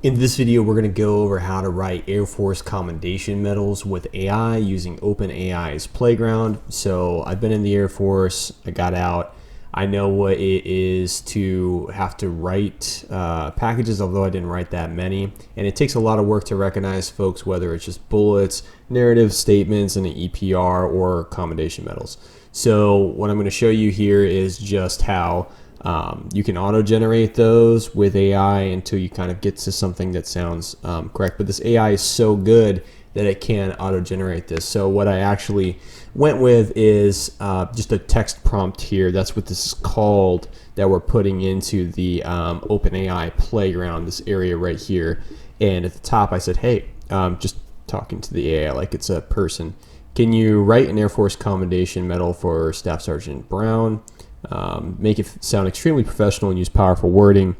In this video, we're going to go over how to write Air Force commendation medals with AI using OpenAI's PlayGround. So I've been in the Air Force, I got out. I know what it is to have to write packages, although I didn't write that many. And it takes a lot of work to recognize folks, whether it's just bullets, narrative statements, and an EPR or commendation medals. So what I'm going to show you here is just how you can auto-generate those with AI until you kind of get to something that sounds correct. But this AI is so good that it can auto-generate this. So what I actually went with is just a text prompt here. That's what this is called, that we're putting into the OpenAI playground, this area right here. And at the top I said, hey, just talking to the AI like it's a person. Can you write an Air Force commendation medal for Staff Sergeant Brown? Make it sound extremely professional and use powerful wording.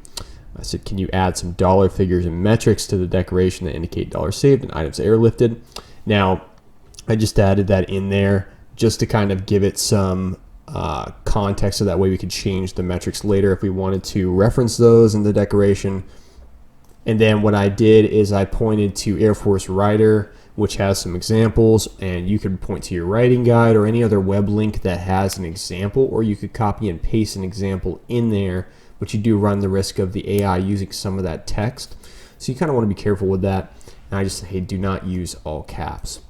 I said, can you add some dollar figures and metrics to the decoration that indicate dollars saved and items airlifted? Now, I just added that in there just to kind of give it some context, so that way we could change the metrics later if we wanted to reference those in the decoration. And then what I did is I pointed to Air Force Writer, which has some examples, and you could point to your writing guide or any other web link that has an example, or you could copy and paste an example in there, but you do run the risk of the AI using some of that text. So you kind of want to be careful with that. And I just said, hey, do not use all caps.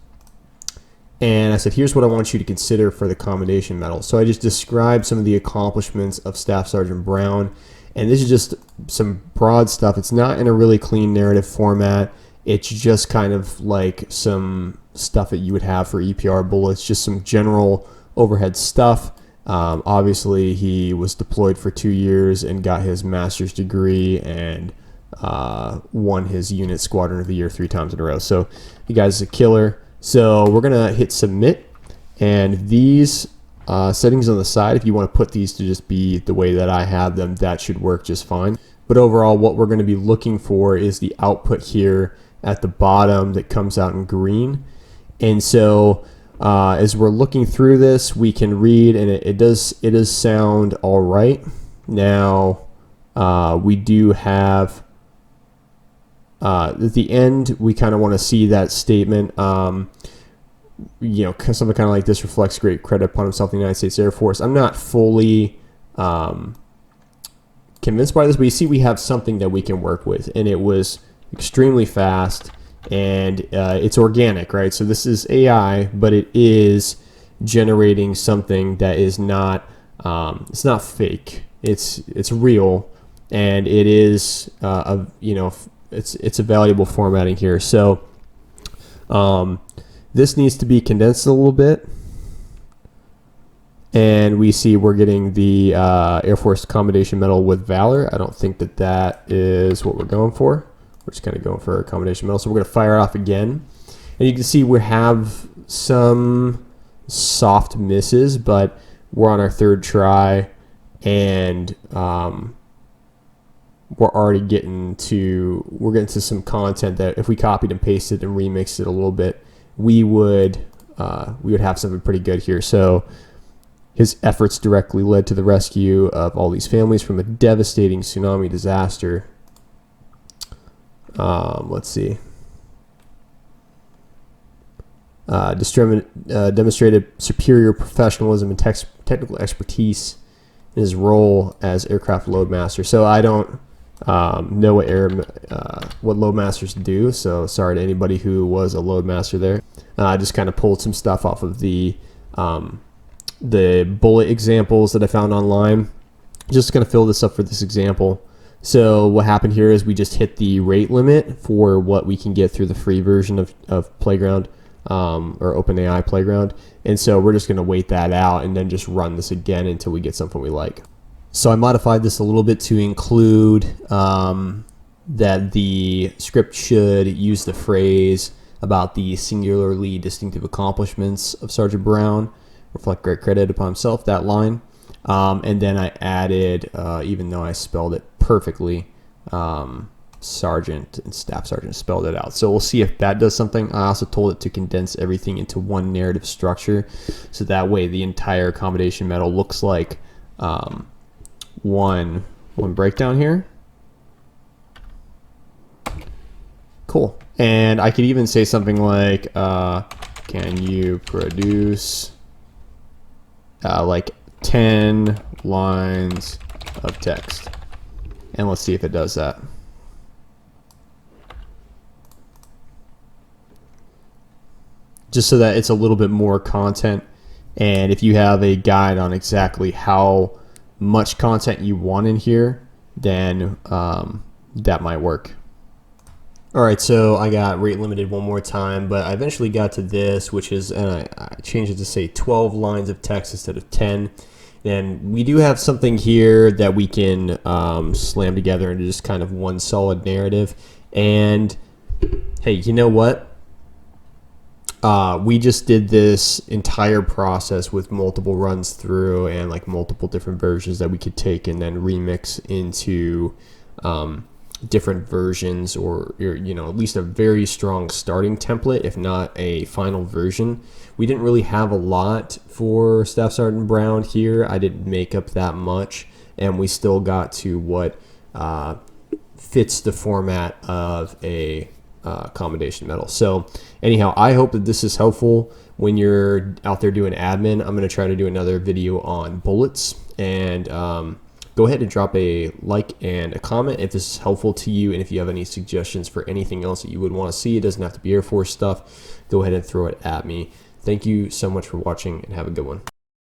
And I said, here's what I want you to consider for the commendation medal. So I just described some of the accomplishments of Staff Sergeant Brown, and this is just some broad stuff. It's not in a really clean narrative format. It's just kind of like some stuff that you would have for EPR bullets, just some general overhead stuff. Obviously, he was deployed for 2 years and got his master's degree and won his unit squadron of the year 3 times in a row. So you guys are a killer. So we're going to hit submit. And these settings on the side, if you want to put these to just be the way that I have them, that should work just fine. But overall, what we're going to be looking for is the output here at the bottom that comes out in green. And so as we're looking through this, we can read, and it does sound all right. Now we do have at the end, we kind of want to see that statement. You know, something kind of like this: reflects great credit upon himself in the United States Air Force. I'm not fully convinced by this, but you see we have something that we can work with, and it was extremely fast, and it's organic, right? So this is AI, but it is generating something that is not it's not fake. It's real, and it is it's a valuable formatting here. So this needs to be condensed a little bit. And we see we're getting the Air Force Commendation Medal with Valor. I don't think that is what we're going for. We're just kind of going for a Commendation Medal. So we're going to fire it off again. And you can see we have some soft misses, but we're on our 3rd try. And we're getting to some content that if we copied and pasted and remixed it a little bit, we would have something pretty good here. So his efforts directly led to the rescue of all these families from a devastating tsunami disaster. Let's see. Demonstrated superior professionalism and technical expertise in his role as aircraft loadmaster. So I don't know what loadmasters do. So sorry to anybody who was a loadmaster there. I just kind of pulled some stuff off of the bullet examples that I found online. Just going to fill this up for this example. So what happened here is we just hit the rate limit for what we can get through the free version of PlayGround or OpenAI PlayGround. And so we're just going to wait that out and then just run this again until we get something we like. So I modified this a little bit to include that the script should use the phrase about the singularly distinctive accomplishments of Sergeant Brown, reflect great credit upon himself, that line. And then I added, even though I spelled it perfectly, Sergeant and Staff Sergeant spelled it out. So we'll see if that does something. I also told it to condense everything into one narrative structure, so that way the entire accommodation medal looks like one breakdown here. Cool. And I could even say something like, can you produce like 10 lines of text? And let's see if it does that. Just so that it's a little bit more content. And if you have a guide on exactly how much content you want in here, then that might work. All right, so I got rate limited one more time, but I eventually got to this, which is, and I changed it to say 12 lines of text instead of 10. And we do have something here that we can slam together into just kind of one solid narrative. And hey, you know what? We just did this entire process with multiple runs through and like multiple different versions that we could take and then remix into different versions, or you know, at least a very strong starting template, if not a final version. We didn't really have a lot for Staff Sergeant Brown here. I didn't make up that much, and we still got to what fits the format of a commendation medal. So anyhow, I hope that this is helpful when you're out there doing admin. I'm going to try to do another video on bullets, and go ahead and drop a like and a comment if this is helpful to you, and if you have any suggestions for anything else that you would want to see. It doesn't have to be Air Force stuff. Go ahead and throw it at me. Thank you so much for watching, and have a good one.